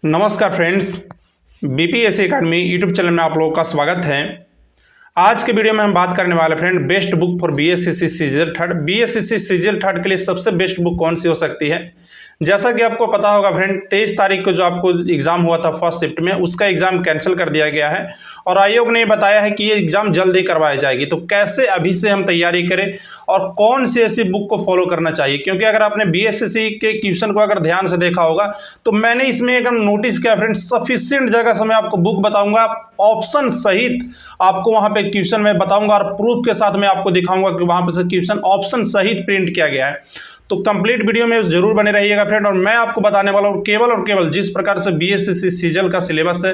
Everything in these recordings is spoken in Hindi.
नमस्कार friends, BPSC academy YouTube channel में आप लोगों का स्वागत है। आज के वीडियो में हम बात करने वाले friend best book for BSSC CGL third. BSSC CGL third के लिए सबसे बेस्ट बुक कौन सी हो सकती है। जैसा कि आपको पता होगा फ्रेंड, 23 तारीख को जो आपको एग्जाम हुआ था फर्स्ट शिफ्ट में, उसका एग्जाम कैंसिल कर दिया गया है और आयोग ने बताया है कि ये एग्जाम जल्द ही करवाई जाएगी। तो कैसे अभी से हम तैयारी करें और कौन सी ऐसी बुक को फॉलो करना चाहिए, क्योंकि अगर आपने बीएसएससी के क्वेश्चन को अगर ध्यान से देखा होगा तो मैंने इसमें एक नोटिस किया फ्रेंड, सफिशिएंट जगह से मैं आपको बुक बताऊंगा, ऑप्शन सहित आपको वहां पे क्वेश्चन में बताऊंगा और प्रूफ के साथ मैं आपको दिखाऊंगा कि वहां पे से क्वेश्चन ऑप्शन सहित प्रिंट किया गया है। तो कंप्लीट वीडियो में जरूर बने रहिएगा फ्रेंड। और मैं आपको बताने वाला हूँ और केवल जिस प्रकार से बीएसएससी सीजीएल का सिलेबस है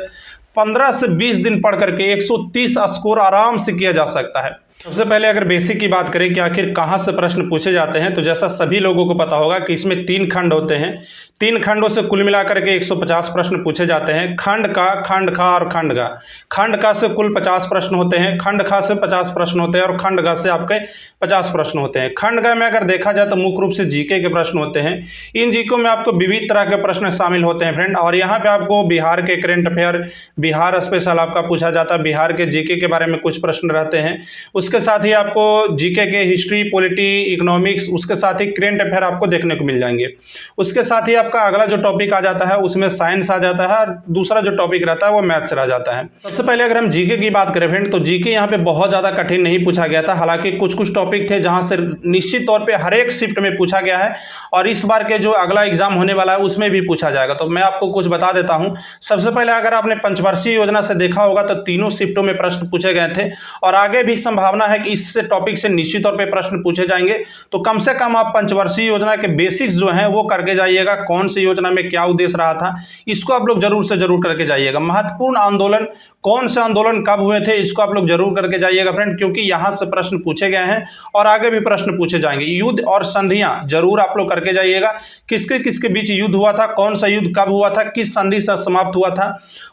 15 से 20 दिन पढ़ करके 130 स्कोर आराम से किया जा सकता है। सबसे पहले अगर बेसिक की बात करें कि आखिर कहाँ से प्रश्न पूछे जाते हैं, तो जैसा सभी लोगों को पता होगा कि इसमें 3 खंड होते हैं। 3 खंडों से कुल मिलाकर के 150 प्रश्न पूछे जाते हैं। खंड खा और खंड गा। खंड का से कुल 50 प्रश्न होते हैं, खंड खा से 50 प्रश्न होते हैं और खंड गा से आपके 50 प्रश्न होते हैं। खंड गा में अगर देखा जाए तो मुख्य रूप से जीके के प्रश्न होते हैं। इन जीके में आपको विविध तरह के प्रश्न शामिल होते हैं फ्रेंड। और यहाँ पे आपको बिहार के करेंट अफेयर, बिहार स्पेशल आपका पूछा जाता है, बिहार के जीके के बारे में कुछ प्रश्न रहते हैं। उसके साथ ही आपको जीके के हिस्ट्री, पॉलिटी, इकोनॉमिक्स, उसके साथ ही करेंट अफेयर आपको देखने को मिल जाएंगे। उसके साथ ही आपका अगला जो टॉपिक आ जाता है उसमें साइंस आ जाता है और दूसरा जो टॉपिक रहता है वो मैथ्स आ जाता है। सबसे पहले अगर हम जीके की बात करें फ्रेंड, तो जीके यहाँ पे बहुत ज़्यादा कठिन नहीं पूछा गया था। हालांकि कुछ टॉपिक थे जहाँ से निश्चित तौर पर हर एक शिफ्ट में पूछा गया है और इस बार के जो अगला एग्जाम होने वाला है उसमें भी पूछा जाएगा। तो मैं आपको कुछ बता देता हूँ। सबसे पहले अगर आपने पंचवर्षीय योजना से देखा होगा तो तीनों शिफ्टों में प्रश्न पूछे गए थे और आगे भी संभावना है कि इस टॉपिक से निश्चित तौर पे प्रश्न पूछे जाएंगे। तो कम से कम आप पंचवर्षीय योजना के बेसिक्स जो हैं वो करके जाइएगा। कौन सी योजना में क्या उद्देश्य रहा था इसको आप लोग जरूर से जरूर करके जाइएगा। महत्वपूर्ण आंदोलन, कौन से आंदोलन कब हुए थे, इसको आप लोग जरूर करके जाइएगा फ्रेंड, क्योंकि यहां से प्रश्न पूछे गए हैं और आगे भी प्रश्न पूछे जाएंगे। युद्ध और संधियां जरूर आप लोग करके जाइएगा। किसके किसके बीच युद्ध हुआ था, कौन सा युद्ध कब हुआ था, किस संधि से समाप्त हुआ था।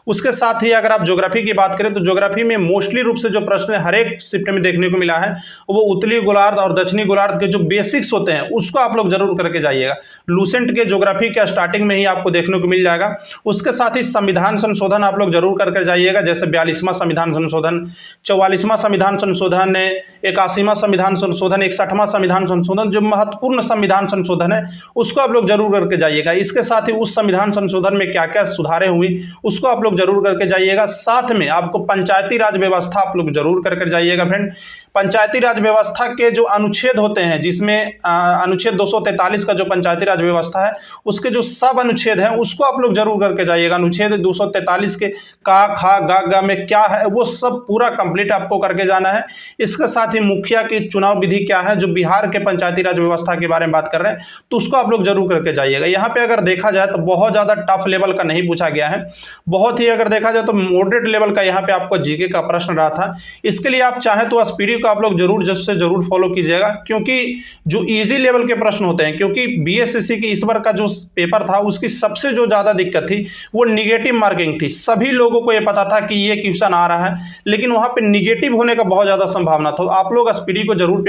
उसके साथ ही अगर आप ज्योग्राफी की बात करें तो ज्योग्राफी में मोस्टली रूप से जो प्रश्न हर एक शिफ्ट में देखने को मिला है वो उत्तरी गोलार्ध और दक्षिणी गोलार्ध के जो बेसिक्स होते हैं उसको आप लोग जरूर करके जाइएगा। लूसेंट के ज्योग्राफी के स्टार्टिंग में ही आपको देखने को मिल जाएगा। उसके साथ ही संविधान संशोधन आप लोग जरूर करके जाइएगा, जैसे 42वां संविधान संशोधन, 44वां संविधान संशोधन, 81वां संविधान संशोधन, 61वां संविधान संशोधन, जो महत्वपूर्ण संविधान संशोधन है उसको आप लोग जरूर करके जाइएगा। इसके साथ ही उस संविधान संशोधन में क्या क्या सुधारें हुई उसको आप लोग जरूर करके जाइएगा। साथ में आपको पंचायती राज व्यवस्था आप लोग जरूर करके जाइएगा फ्रेंड। पंचायती राज व्यवस्था के जो अनुच्छेद होते हैं, जिसमें अनुच्छेद 243 का जो पंचायती राज व्यवस्था है उसके जो सब अनुच्छेद हैं उसको आप लोग जरूर करके जाइएगा। अनुच्छेद 243 के का, खा, गा में क्या है वो सब पूरा कंप्लीट आपको करके जाना है। इसके साथ ही मुखिया की चुनाव विधि क्या है, जो बिहार के पंचायती राज व्यवस्था के बारे में बात कर रहे हैं, तो उसको आप लोग जरूर करके जाइएगा। यहाँ पे अगर देखा जाए तो बहुत ज़्यादा टफ लेवल का नहीं पूछा गया है, बहुत ही अगर देखा जाए तो मॉडरेट लेवल का यहाँ पे आपको जीके का प्रश्न रहा था। इसके लिए आप चाहें तो स्पीडी को आप लोग जरूर फॉलो कीजिएगा, क्योंकि जो इजी लेवल के प्रश्न होते हैं, क्योंकि बीएसएससी की इस बार का जो पेपर था उसकी सबसे जो ज्यादा दिक्कत थी वो निगेटिव मार्किंग थी। सभी लोगों को ये पता था कि ये क्वेश्चन आ रहा है, लेकिन वहां पे निगेटिव होने का बहुत ज्यादा संभावना था। आप लोग स्पीडी को जरूर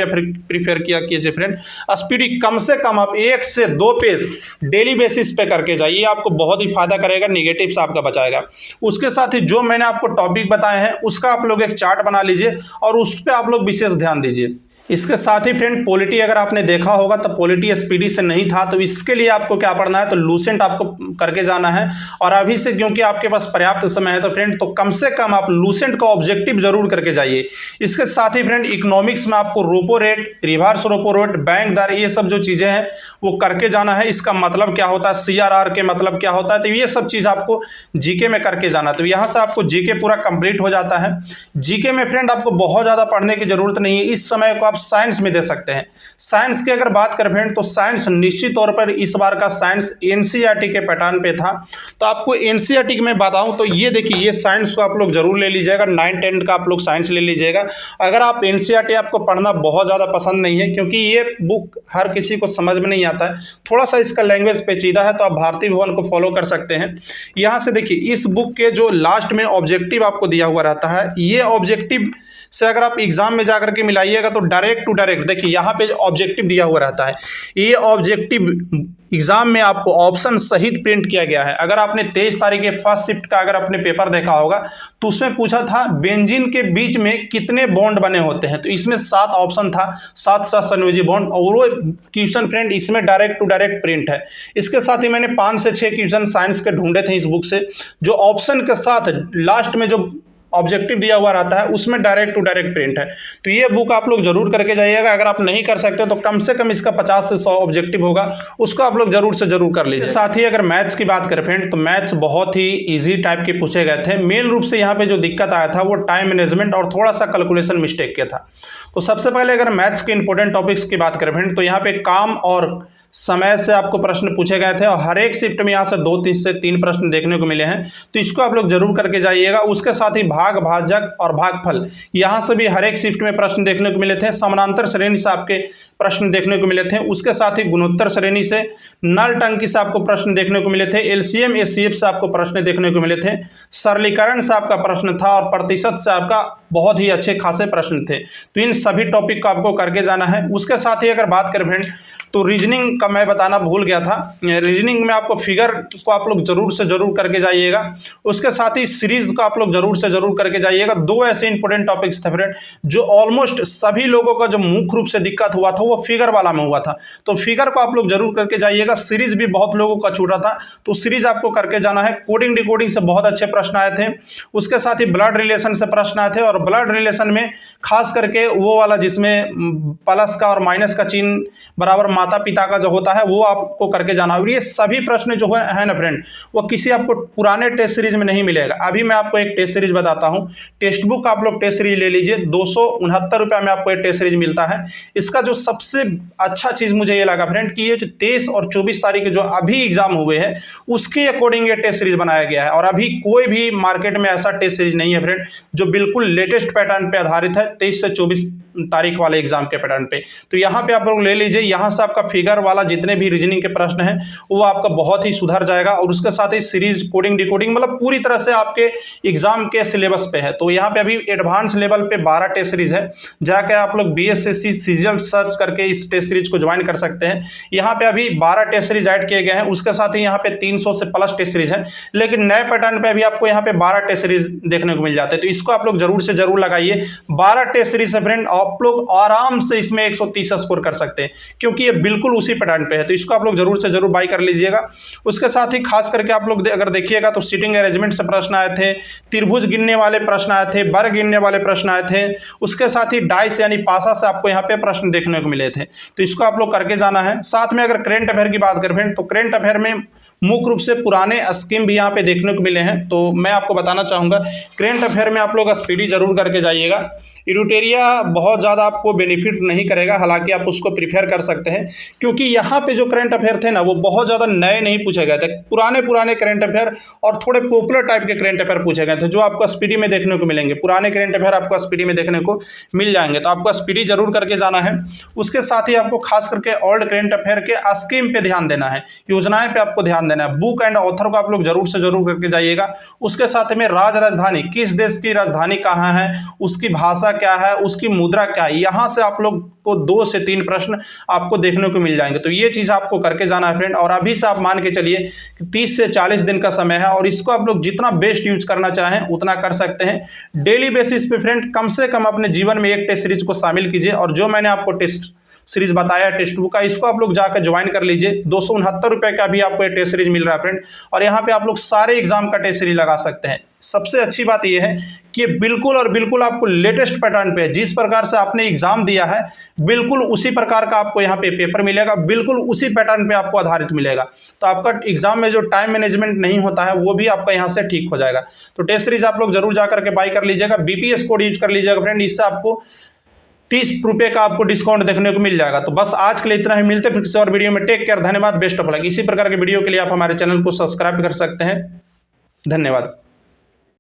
प्रीफर किया कीजिए फ्रेंड। स्पीडी कम से कम आप 1 से 2 पेज डेली बेसिस पे करके जाइए, आपको बहुत ही फायदा करेगा, निगेटिव से आपका बचाएगा। उसके साथ ही जो मैंने आपको टॉपिक बताए हैं उसका आप लोग एक चार्ट बना लीजिए और उस पर आप लोग विशेष ध्यान दीजिए। इसके साथ ही फ्रेंड पॉलिटी अगर आपने देखा होगा तो पॉलिटी स्पीडी से नहीं था, तो इसके लिए आपको क्या पढ़ना है, तो लूसेंट आपको करके जाना है। और अभी से क्योंकि आपके पास पर्याप्त समय है तो फ्रेंड तो कम से कम आप लूसेंट का ऑब्जेक्टिव जरूर करके जाइए। इसके साथ ही फ्रेंड इकोनॉमिक्स में आपको रोपो रेट, रिवर्स रोपो रेट, बैंक दर, ये सब जो चीज़ें हैं वो करके जाना है। इसका मतलब क्या होता है, CRR के मतलब क्या होता है, तो ये सब चीज़ आपको जीके में करके जाना है। तो यहाँ से आपको जीके पूरा कंप्लीट हो जाता है। जीके में फ्रेंड आपको बहुत ज़्यादा पढ़ने की जरूरत नहीं है, इस समय को साइंस में दे सकते हैं। साइंस की अगर बात करें फ्रेंड तो साइंस निश्चित तौर पर इस बार का साइंस एनसीईआरटी के पैटर्न पे था। तो आपको एनसीईआरटी में बताऊं तो ये देखिए, ये साइंस को आप लोग जरूर ले लीजिएगा, 9-10 का आप लोग साइंस ले लीजिएगा। अगर आप एनसीईआरटी आपको पढ़ना बहुत ज़्यादा पसंद नहीं है, क्योंकि ये बुक हर किसी को समझ में नहीं आता है, थोड़ा सा इसका लैंग्वेज पेचीदा है, तो आप भारती भवन को फॉलो कर सकते हैं। यहाँ से देखिए, इस बुक के जो लास्ट में ऑब्जेक्टिव आपको दिया हुआ रहता है, ये ऑब्जेक्टिव से अगर आप एग्जाम में जाकर के मिलाइएगा तो डायरेक्ट टू डायरेक्ट देखिए यहाँ पे ऑब्जेक्टिव दिया हुआ रहता है। ये ऑब्जेक्टिव एग्जाम में आपको ऑप्शन सहित प्रिंट किया गया है। अगर आपने 23 तारीख के फर्स्ट शिफ्ट का अगर आपने पेपर देखा होगा तो उसमें पूछा था बेंजीन के बीच में कितने बॉन्ड बने होते हैं, तो इसमें 7 ऑप्शन था, 7 संयोजी बॉन्ड, और वो क्वेश्चन फ्रेंड इसमें डायरेक्ट टू डायरेक्ट प्रिंट है। इसके साथ ही मैंने 5 से 6 क्वेश्चन साइंस के ढूंढे थे इस बुक से, जो ऑप्शन के साथ लास्ट में जो ऑब्जेक्टिव दिया हुआ रहता है उसमें डायरेक्ट टू डायरेक्ट प्रिंट है। तो ये बुक आप लोग जरूर करके जाइएगा। अगर आप नहीं कर सकते तो कम से कम इसका 50 से 100 ऑब्जेक्टिव होगा, उसको आप लोग जरूर से जरूर कर लीजिए। साथ ही अगर मैथ्स की बात करें फ्रेंड तो मैथ्स बहुत ही इजी टाइप के पूछे गए थे। मेन रूप से यहाँ पे जो दिक्कत आया था वो टाइम मैनेजमेंट और थोड़ा सा कैलकुलेशन मिस्टेक किया था। तो सबसे पहले अगर मैथ्स के इंपॉर्टेंट टॉपिक्स की बात करें फ्रेंड तो यहाँ पे काम और समय से आपको प्रश्न पूछे गए थे और हर एक शिफ्ट में यहाँ से 2 से 3 प्रश्न देखने को मिले हैं, तो इसको आप लोग जरूर करके जाइएगा। उसके साथ ही भाग, भाजक और भागफल यहाँ से भी हर एक शिफ्ट में प्रश्न देखने को मिले थे। समानांतर श्रेणी से आपके प्रश्न देखने को मिले थे। उसके साथ ही गुणोत्तर श्रेणी से, नल टंकी से आपको प्रश्न देखने को मिले थे। एलसीएम एचसीएफ से आपको प्रश्न देखने को मिले थे। सरलीकरण से आपका प्रश्न था और प्रतिशत से आपका बहुत ही अच्छे खासे प्रश्न थे। तो इन सभी टॉपिक को आपको करके जाना है। उसके साथ ही अगर बात करें फ्रेंड तो रीजनिंग का मैं बताना भूल गया था। रीजनिंग में आपको फिगर को आप लोग जरूर से जरूर करके जाइएगा। उसके साथ ही सीरीज को आप लोग जरूर से जरूर करके जाइएगा। 2 ऐसे इंपॉर्टेंट टॉपिक्स थे फ्रेंड जो ऑलमोस्ट सभी लोगों का जो मुख्य रूप से दिक्कत हुआ था वो फिगर वाला में हुआ था, तो फिगर को आप लोग जरूर करके जाइएगा। सीरीज भी बहुत लोगों का छूटा था, तो सीरीज आपको करके जाना है। कोडिंग डिकोडिंग से बहुत अच्छे प्रश्न आए थे। उसके साथ ही ब्लड रिलेशन से प्रश्न आए थे, और ब्लड रिलेशन में खास करके वो वाला जिसमें प्लस का और माइनस का चिन्ह बराबर माता पिता का जो होता है वो आपको करके जाना। और ये सभी प्रश्न जो है ना फ्रेंड वो किसी आपको पुराने टेस्ट सीरीज में नहीं मिलेगा। अभी मैं आपको एक टेस्ट सीरीज बताता हूँ। टेक्स्ट बुक आप लोग टेस्ट सीरीज ले लीजिए, 269 रुपये में आपको ये टेस्ट सीरीज मिलता है। इसका जो सबसे अच्छा चीज़ मुझे ये लगा फ्रेंड कि ये जो 23 और 24 तारीख जो अभी एग्जाम हुए हैं उसके अकॉर्डिंग ये टेस्ट सीरीज बनाया गया है। और अभी कोई भी मार्केट में ऐसा टेस्ट सीरीज नहीं है फ्रेंड जो बिल्कुल लेटेस्ट पैटर्न पे आधारित है, 23 से 24 तारीख वाले एग्जाम के पैटर्न पे। तो यहाँ पे आप लोग ले लीजिए। यहाँ से आपका फिगर वाला जितने भी रीजनिंग के प्रश्न हैं वो आपका बहुत ही सुधर जाएगा। और उसके साथ ही सीरीज, कोडिंग डिकोडिंग मतलब पूरी तरह से आपके एग्जाम के सिलेबस पे है। तो यहाँ पे अभी एडवांस लेवल पे 12 टेस्ट सीरीज है, जाके आप लोग BSSC सीजीएल सर्च करके इस टेस्ट सीरीज को ज्वाइन कर सकते हैं। यहाँ पे अभी 12 टेस्ट सीरीज ऐड किए गए हैं। उसके साथ ही यहाँ पे 300 से प्लस टेस्ट सीरीज है, लेकिन नए पैटर्न पे अभी आपको यहाँ पे 12 टेस्ट सीरीज देखने को मिल जाते हैं। तो इसको आप लोग जरूर से जरूर लगाइए। 12 टेस्ट सीरीज से फ्रेंड आप लोग आराम से इसमें 130 स्कोर कर सकते हैं, क्योंकि ये बिल्कुल उसी पैटर्न पे है। तो इसको आप लोग जरूर से जरूर बाई कर लीजिएगा। उसके साथ ही खास करके आप लोग अगर देखिएगा तो सीटिंग अरेंजमेंट से प्रश्न आए थे, त्रिभुज गिनने वाले प्रश्न आए थे, वर्ग गिनने वाले प्रश्न आए थे। उसके साथ ही डाइस यानी पासा से आपको यहाँ पे प्रश्न देखने को मिले थे। तो इसको आप लोग करके जाना है। साथ में अगर करेंट अफेयर की बात करें फ्रेंड तो करेंट अफेयर में मुख्य रूप से पुराने स्कीम भी यहाँ पे देखने को मिले हैं। तो मैं आपको बताना चाहूँगा करेंट अफेयर में आप लोग स्पीडी जरूर करके जाइएगा। इरूटेरिया बहुत ज़्यादा आपको बेनिफिट नहीं करेगा, हालांकि आप उसको प्रीफर कर सकते हैं, क्योंकि यहाँ पे जो करंट अफेयर थे ना वो बहुत ज़्यादा नए नहीं पूछे गए थे। पुराने करंट अफेयर और थोड़े पॉपुलर टाइप के करंट अफेयर पूछे गए थे जो आपको स्पीडी में देखने को मिलेंगे। पुराने करंट अफेयर आपको स्पीडी में देखने को मिल जाएंगे, तो आपको स्पीडी जरूर करके जाना है। उसके साथ ही आपको खास करके ओल्ड करंट अफेयर के स्कीम पे ध्यान देना है, योजनाएं पे आपको ध्यान देना है। बुक एंड ऑथर को आप लोग जरूर से जरूर करके जाइएगा। उसके साथ में राजधानी, किस देश की राजधानी कहाँ है, उसकी भाषा क्या है, उसकी मुद्रा क्या है, यहाँ से आप लोग को 2 से 3 प्रश्न आपको देखने को मिल जाएंगे। तो ये चीज़ आपको करके जाना है फ्रेंड। और अभी से आप मान के चलिए कि 30 से 40 दिन का समय है और इसको आप लोग जितना बेस्ट यूज करना चाहें उतना कर सकते हैं। डेली बेसिस पे फ्रेंड कम से कम अपने जीवन में एक टेस्ट सीरीज को शामिल कीजिए। और जो मैंने आपको टेस्ट सीरीज बताया टेक्स्ट बुक का, इसको आप लोग जाकर ज्वाइन कर लीजिए। 269 रुपये का भी आपको ये टेस्ट सीरीज मिल रहा है फ्रेंड। और यहाँ पे आप लोग सारे एग्जाम का टेस्ट सीरीज लगा सकते हैं। सबसे अच्छी बात यह है कि ये बिल्कुल और बिल्कुल आपको लेटेस्ट पैटर्न पे है। जिस प्रकार से आपने एग्जाम दिया है बिल्कुल उसी प्रकार का आपको यहाँ पे पेपर मिलेगा, बिल्कुल उसी पैटर्न पे आपको आधारित मिलेगा। तो आपका एग्जाम में जो टाइम मैनेजमेंट नहीं होता है वो भी आपका यहाँ से ठीक हो जाएगा। तो टेस्ट सीरीज आप लोग जरूर जाकर के बाई कर लीजिएगा। BPS कोड यूज कर लीजिएगा फ्रेंड, इससे आपको 30 रुपये का आपको डिस्काउंट देखने को मिल जाएगा। तो बस आज के लिए इतना ही, मिलते फिर से और वीडियो में। टेक केयर, धन्यवाद, बेस्ट ऑफ लक। इसी प्रकार के वीडियो के लिए आप हमारे चैनल को सब्सक्राइब कर सकते हैं। धन्यवाद।